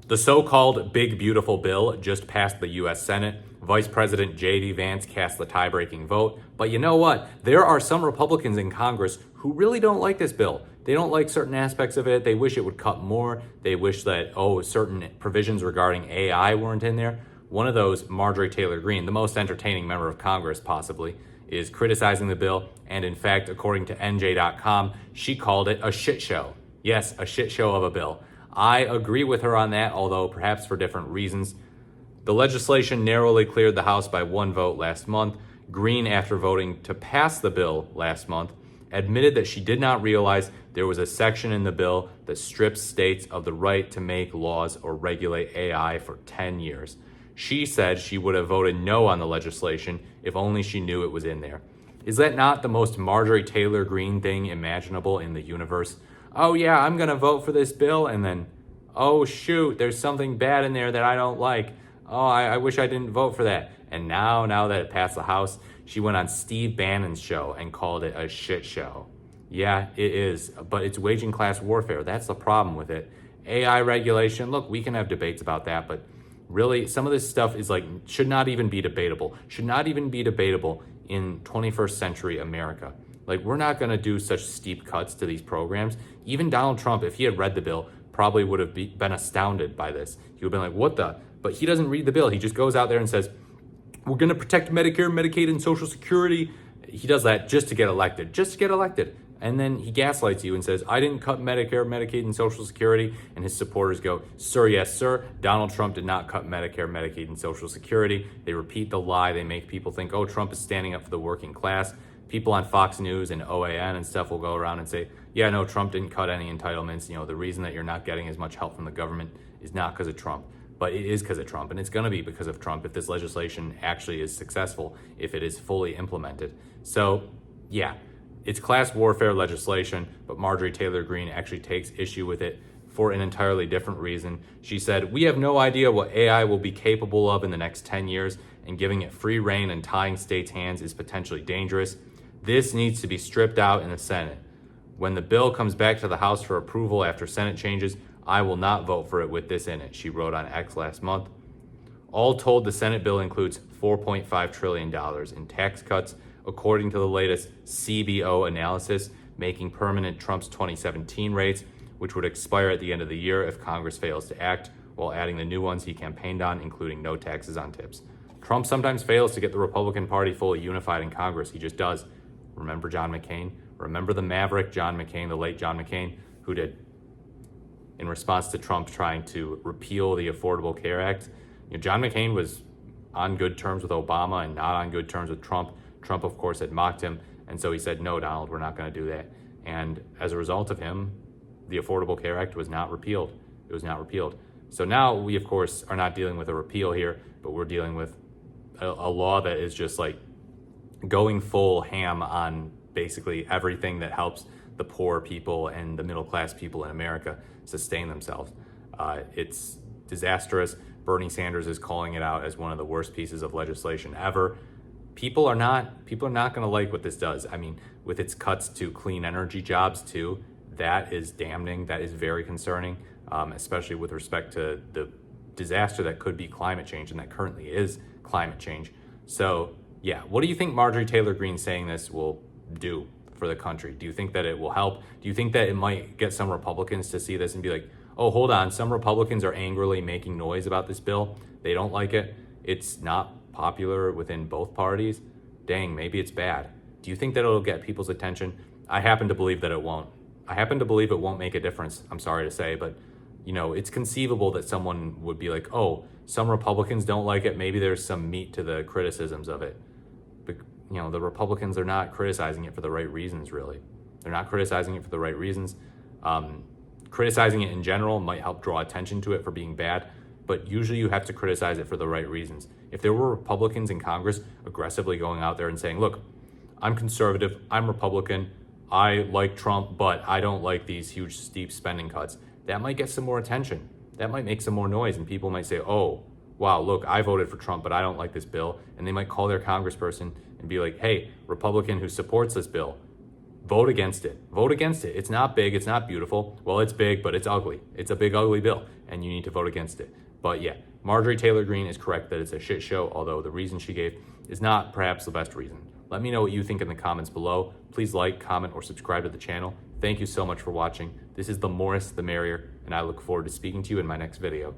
The so-called Big Beautiful Bill just passed the U.S. Senate. Vice President J.D. Vance cast the tie-breaking vote. But you know what? There are some Republicans in Congress who really don't like this bill. They don't like certain aspects of it. They wish it would cut more. They wish that, certain provisions regarding AI weren't in there. One of those, Marjorie Taylor Greene, the most entertaining member of Congress possibly, is criticizing the bill. And in fact, according to NJ.com, she called it a shit show. Yes, a shit show of a bill. I agree with her on that, although perhaps for different reasons. The legislation narrowly cleared the House by one vote last month. Greene, after voting to pass the bill last month, admitted that she did not realize there was a section in the bill that strips states of the right to make laws or regulate AI for 10 years. She said she would have voted no on the legislation if only she knew it was in there. Is that not the most Marjorie Taylor Greene thing imaginable in the universe? Oh yeah, I'm gonna vote for this bill, and then, oh shoot, there's something bad in there that I don't like. Oh, I wish I didn't vote for that. And now that it passed the House, she went on Steve Bannon's show and called it a shit show. Yeah, it is, but it's waging class warfare. That's the problem with it. AI regulation, look, we can have debates about that, but really, some of this stuff is should not even be debatable. Should not even be debatable in 21st century America. We're not going to do such steep cuts to these programs. Even Donald Trump, if he had read the bill, probably would have been astounded by this. He would have been like, what the? But he doesn't read the bill. He just goes out there and says, we're going to protect Medicare, Medicaid, and Social Security. He does that just to get elected, And then he gaslights you and says, I didn't cut Medicare, Medicaid, and Social Security. And his supporters go, sir, yes, sir. Donald Trump did not cut Medicare, Medicaid, and Social Security. They repeat the lie. They make people think, oh, Trump is standing up for the working class. People on Fox News and OAN and stuff will go around and say, yeah, no, Trump didn't cut any entitlements. The reason that you're not getting as much help from the government is not because of Trump, but it is because of Trump. And it's going to be because of Trump if this legislation actually is successful, if it is fully implemented. So, yeah, it's class warfare legislation, but Marjorie Taylor Greene actually takes issue with it for an entirely different reason. She said, we have no idea what AI will be capable of in the next 10 years, and giving it free rein and tying states' hands is potentially dangerous. This needs to be stripped out in the Senate. When the bill comes back to the House for approval after Senate changes, I will not vote for it with this in it, she wrote on X last month. All told, the Senate bill includes $4.5 trillion in tax cuts, according to the latest CBO analysis, making permanent Trump's 2017 rates, which would expire at the end of the year if Congress fails to act, while adding the new ones he campaigned on, including no taxes on tips. Trump sometimes fails to get the Republican Party fully unified in Congress. He just does. Remember John McCain? Remember the maverick John McCain, the late John McCain, who did, in response to Trump trying to repeal the Affordable Care Act? John McCain was on good terms with Obama and not on good terms with Trump. Trump, of course, had mocked him, and so he said, no, Donald, we're not going to do that. And as a result of him, the Affordable Care Act was not repealed. It was not repealed. So now we, of course, are not dealing with a repeal here, but we're dealing with a law that is just going full ham on basically everything that helps the poor people and the middle class people in America sustain themselves. It's disastrous. Bernie Sanders is calling it out as one of the worst pieces of legislation ever. People are not going to like what this does. I mean, with its cuts to clean energy jobs too, that is damning. That is very concerning, especially with respect to the disaster that could be climate change, and that currently is climate change. So yeah, what do you think Marjorie Taylor Greene saying this will do for the country? Do you think that it will help? Do you think that it might get some Republicans to see this and be like, oh, hold on, some Republicans are angrily making noise about this bill. They don't like it. It's not popular within both parties. Dang, maybe it's bad. Do you think that it'll get people's attention? I happen to believe that it won't. I happen to believe it won't make a difference. I'm sorry to say, but it's conceivable that someone would be like, oh, some Republicans don't like it. Maybe there's some meat to the criticisms of it. But, the Republicans are not criticizing it for the right reasons, really. They're not criticizing it for the right reasons. Criticizing it in general might help draw attention to it for being bad, but usually you have to criticize it for the right reasons. If there were Republicans in Congress aggressively going out there and saying, look, I'm conservative, I'm Republican, I like Trump, but I don't like these huge, steep spending cuts, that might get some more attention. That might make some more noise, and people might say, oh, wow, look, I voted for Trump, but I don't like this bill. And they might call their congressperson and be like, hey, Republican who supports this bill, vote against it. Vote against it. It's not big. It's not beautiful. Well, it's big, but it's ugly. It's a big, ugly bill. and you need to vote against it. But yeah, Marjorie Taylor Greene is correct that it's a shit show, although the reason she gave is not perhaps the best reason. Let me know what you think in the comments below. Please like, comment, or subscribe to the channel. Thank you so much for watching. This is the Morris the Merrier, and I look forward to speaking to you in my next video.